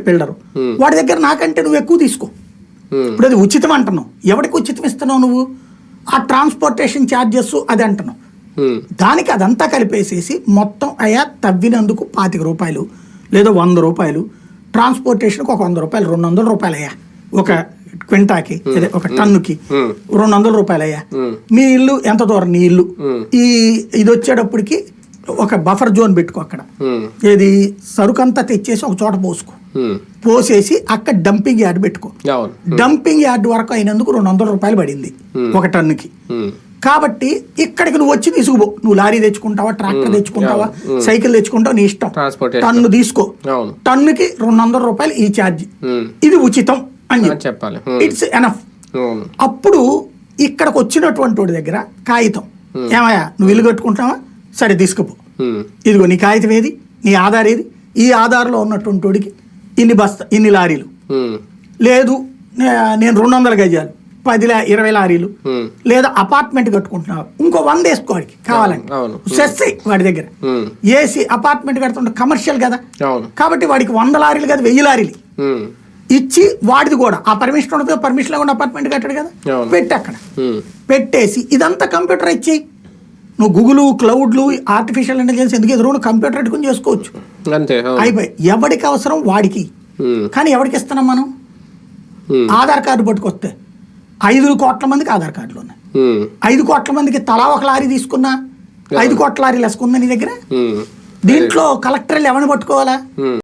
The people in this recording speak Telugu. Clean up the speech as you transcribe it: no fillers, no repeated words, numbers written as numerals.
బిల్డరు వాడి దగ్గర నాకంటే నువ్వు ఎక్కువ తీసుకో. ఇప్పుడు అది ఉచితం అంటున్నావు, ఎవరికి ఉచితం ఇస్తున్నావు నువ్వు? ఆ ట్రాన్స్పోర్టేషన్ ఛార్జెస్ అది అంటున్నావు. దానికి అదంతా కలిపేసేసి మొత్తం అయ్యా తవ్వినందుకు 25 రూపాయలు లేదా 100 రూపాయలు, ట్రాన్స్పోర్టేషన్కి ఒక 100 రూపాయలు, 200 రూపాయలు అయ్యా ఒక క్వింటాకి, ఒక టన్నుకి 200 రూపాయలు అయ్యా. మీ ఇల్లు ఎంత దూరం, నీ ఇల్లు ఇది వచ్చేటప్పటికి ఒక బఫర్ జోన్ పెట్టుకో. అక్కడ ఏది సరుకంతా తెచ్చేసి ఒక చోట పోసుకో, పోసేసి అక్కడ డంపింగ్ యార్డ్ పెట్టుకో. డంపింగ్ యార్డ్ వరకు అయినందుకు 200 రూపాయలు పడింది ఒక టన్నుకి. కాబట్టి ఇక్కడికి నువ్వు వచ్చి తీసుకుపో. నువ్వు లారీ తెచ్చుకుంటావా, ట్రాక్టర్ తెచ్చుకుంటావా, సైకిల్ తెచ్చుకుంటావా, నీ ఇష్టం. టన్ను తీసుకో, టన్నుకి 200 రూపాయలు ఈ ఛార్జ్, ఇది ఉచితం అని చెప్పాలి. It's enough. అప్పుడు ఇక్కడికి వచ్చినటువంటి వాడి దగ్గర కాగితం, ఏమయ్యా నువ్వు ఇల్లు కట్టుకుంటావా, సరే తీసుకుపో, ఇదిగో నీ కాగితం ఏది, నీ ఆధార్ ఏది, ఈ ఆధార్లో ఉన్నటువంటి వాడికి ఇన్ని లారీలు లేదు, నేను 200 గజాలు 10-20 లారీలు, లేదా అపార్ట్మెంట్ కట్టుకుంటున్నావు ఇంకో 100 వేసుకోవాడికి కావాలంటే సెస్ వాడి దగ్గర. ఏసీ అపార్ట్మెంట్ కడుతుంటే కమర్షియల్ కదా, కాబట్టి వాడికి 100 లారీలు కదా 1000 లారీలు ఇచ్చి వాడిది కూడా ఆ పర్మిషన్ ఉండదు, పర్మిషన్ లేకుండా అపార్ట్మెంట్ కట్టాడు కదా, పెట్టి అక్కడ పెట్టేసి ఇదంతా కంప్యూటర్ ఇచ్చి నువ్వు గూగుల్ క్లౌడ్లు ఆర్టిఫిషియల్ ఇంటెలిజెన్స్ ఎందుకు ఎదురు కంప్యూటర్ పెట్టుకుని చేసుకోవచ్చు. అయిపోయి ఎవరికి అవసరం వాడికి. కానీ ఎవరికి ఇస్తున్నాం మనం? ఆధార్ కార్డు పట్టుకొస్తే 5 కోట్ల మందికి ఆధార్ కార్డులు ఉన్నాయి. 5 కోట్ల మందికి తలా ఒక లారీ తీసుకున్నా 5 కోట్ల లారీలు వేసుకుందా నీ దగ్గర. దీంట్లో కలెక్టర్లు ఎవరిని పట్టుకోవాలా?